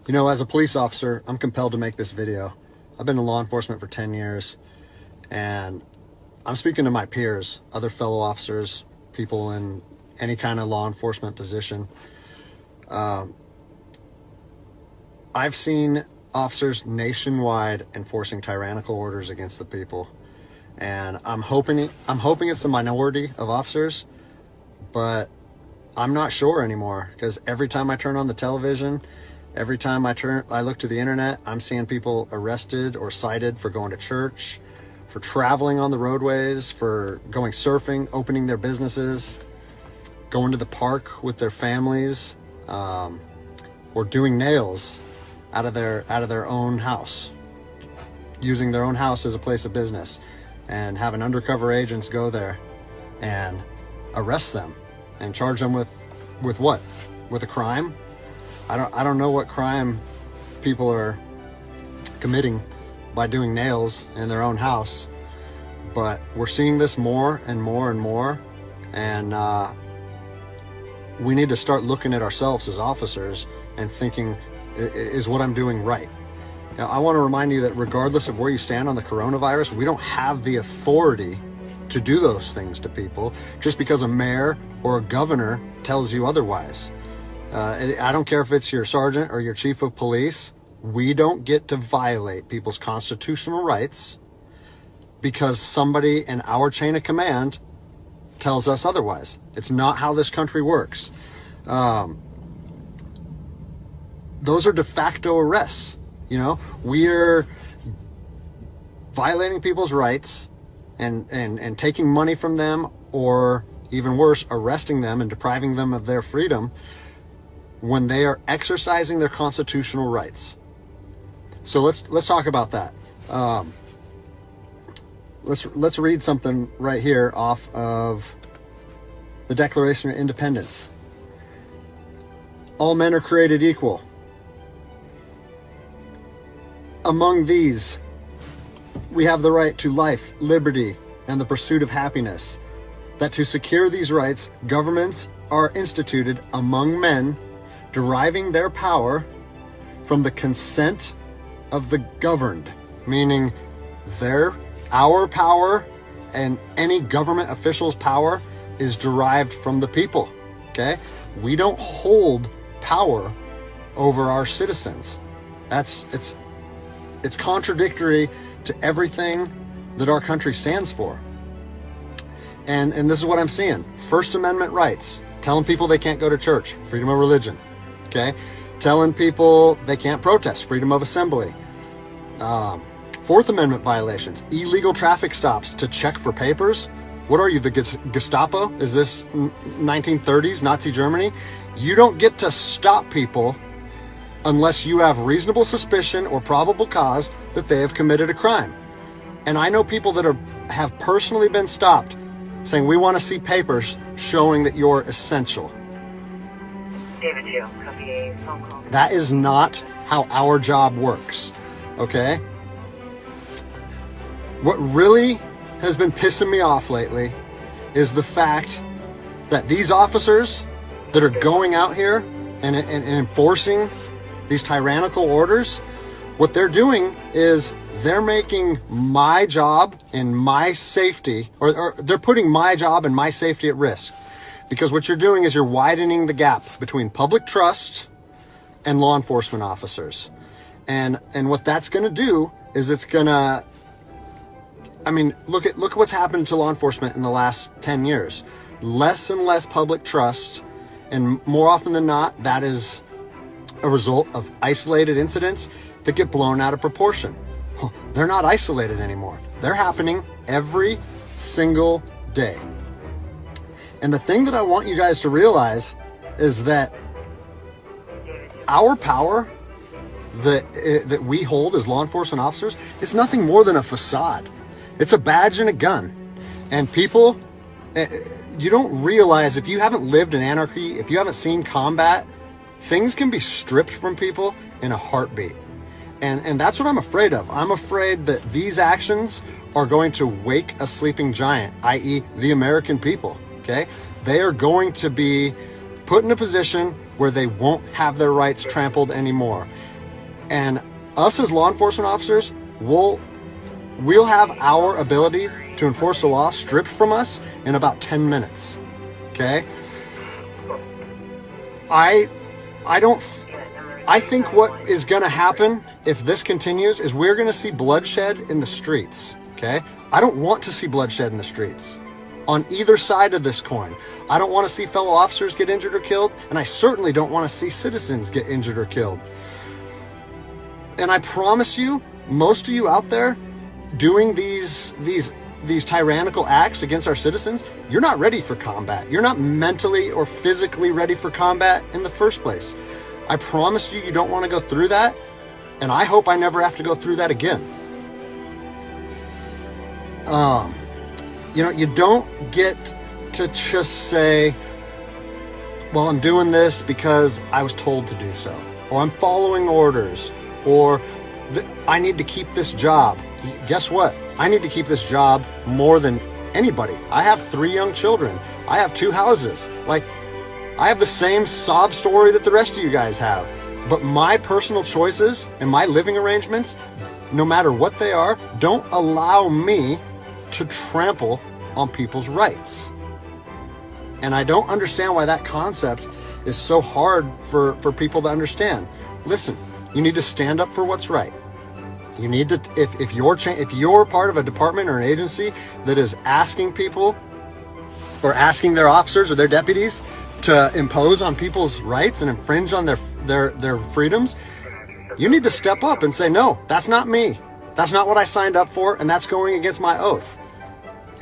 You know, as a police officer, I'm compelled to make this video. I've been in law enforcement for 10 years, and I'm speaking to my peers, other fellow officers, people in any kind of law enforcement position. I've seen officers nationwide enforcing tyrannical orders against the people, and I'm hoping it's the minority of officers, but I'm not sure anymore, because every time I turn on the television, every time I look to the internet, I'm seeing people arrested or cited for going to church, for traveling on the roadways, for going surfing, opening their businesses, going to the park with their families, or doing nails out of their own house, using their own house as a place of business, and having undercover agents go there and arrest them and charge them with what? With a crime? I don't know what crime people are committing by doing nails in their own house, but we're seeing this more and more and more, and we need to start looking at ourselves as officers and thinking, is what I'm doing right? Now, I want to remind you that regardless of where you stand on the coronavirus, we don't have the authority to do those things to people just because a mayor or a governor tells you otherwise. I don't care if it's your sergeant or your chief of police. We don't get to violate people's constitutional rights because somebody in our chain of command tells us otherwise. It's not how this country works. Those are de facto arrests. You know, we're violating people's rights and taking money from them, or even worse, arresting them and depriving them of their freedom when they are exercising their constitutional rights. So let's talk about that. Let's read something right here off of the Declaration of Independence. All men are created equal. Among these, we have the right to life, liberty, and the pursuit of happiness. That to secure these rights, governments are instituted among men, deriving their power from the consent of the governed, meaning our power and any government official's power is derived from the people. Okay? We don't hold power over our citizens. It's contradictory to everything that our country stands for. And this is what I'm seeing. First Amendment rights, telling people they can't go to church, freedom of religion. Okay? Telling people they can't protest, freedom of assembly. Fourth Amendment violations, illegal traffic stops to check for papers. What are you, the Gestapo? Is this 1930s Nazi Germany? You don't get to stop people unless you have reasonable suspicion or probable cause that they have committed a crime. And I know people that have personally been stopped saying, we want to see papers showing that you're essential. David, do copy a phone call? That is not how our job works, okay? What really has been pissing me off lately is the fact that these officers that are going out here and enforcing these tyrannical orders, what they're doing is they're making my job and my safety, or they're putting my job and my safety at risk. Because what you're doing is you're widening the gap between public trust and law enforcement officers. And what that's going to do is it's going to, I mean, look at what's happened to law enforcement in the last 10 years. Less and less public trust, and more often than not, that is a result of isolated incidents that get blown out of proportion. They're not isolated anymore. They're happening every single day. And the thing that I want you guys to realize is that our power that we hold as law enforcement officers is nothing more than a facade. It's a badge and a gun. And people, you don't realize, if you haven't lived in anarchy, if you haven't seen combat, things can be stripped from people in a heartbeat. And that's what I'm afraid of. I'm afraid that these actions are going to wake a sleeping giant, i.e. the American people, okay? They are going to be put in a position where they won't have their rights trampled anymore. And us as law enforcement officers, we'll have our ability to enforce the law stripped from us in about 10 minutes. Okay? I think what is going to happen if this continues is we're going to see bloodshed in the streets. Okay? I don't want to see bloodshed in the streets on either side of this coin. I don't want to see fellow officers get injured or killed, and I certainly don't want to see citizens get injured or killed. And I promise you, most of you out there doing these tyrannical acts against our citizens, you're not ready for combat. You're not mentally or physically ready for combat in the first place. I promise you, you don't want to go through that, and I hope I never have to go through that again. You don't get to just say, well, I'm doing this because I was told to do so, or I'm following orders, or I need to keep this job. Guess what? I need to keep this job more than anybody. I have 3 young children. I have 2 houses. Like, I have the same sob story that the rest of you guys have. But my personal choices and my living arrangements, no matter what they are, don't allow me to trample on people's rights. And I don't understand why that concept is so hard for people to understand. Listen, you need to stand up for what's right. You need to, if you're part of a department or an agency that is asking people or asking their officers or their deputies to impose on people's rights and infringe on their freedoms, you need to step up and say, no, that's not me. That's not what I signed up for, and that's going against my oath.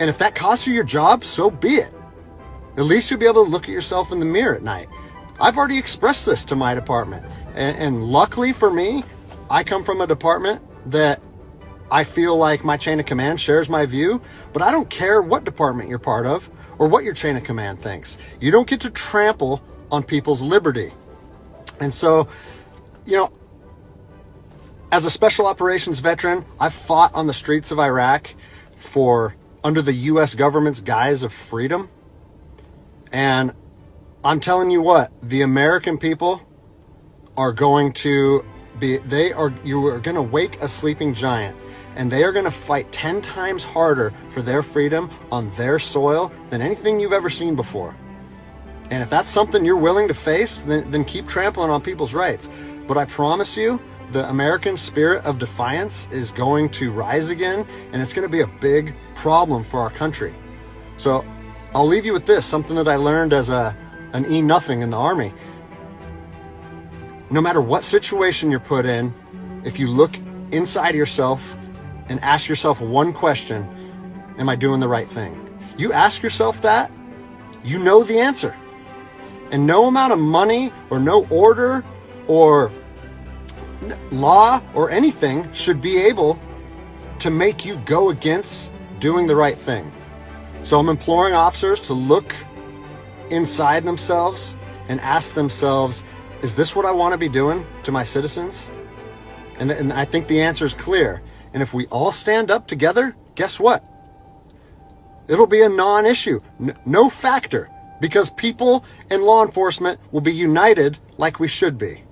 And if that costs you your job, so be it. At least you'll be able to look at yourself in the mirror at night. I've already expressed this to my department. And luckily for me, I come from a department that I feel like my chain of command shares my view, but I don't care what department you're part of or what your chain of command thinks. You don't get to trample on people's liberty. And so, as a special operations veteran, I've fought on the streets of Iraq under the U.S. government's guise of freedom. And I'm telling you what, the American people are going to you are going to wake a sleeping giant, and they are going to fight 10 times harder for their freedom on their soil than anything you've ever seen before. And if that's something you're willing to face, then keep trampling on people's rights. But I promise you, the American spirit of defiance is going to rise again, and it's going to be a big problem for our country. So I'll leave you with this, something that I learned as an E-nothing in the Army. No matter what situation you're put in, if you look inside yourself and ask yourself one question, am I doing the right thing? You ask yourself that, you know the answer. And no amount of money or no order or law or anything should be able to make you go against doing the right thing. So I'm imploring officers to look inside themselves and ask themselves, is this what I want to be doing to my citizens? And I think the answer is clear. And if we all stand up together, guess what? It'll be a non-issue, no factor, because people and law enforcement will be united like we should be.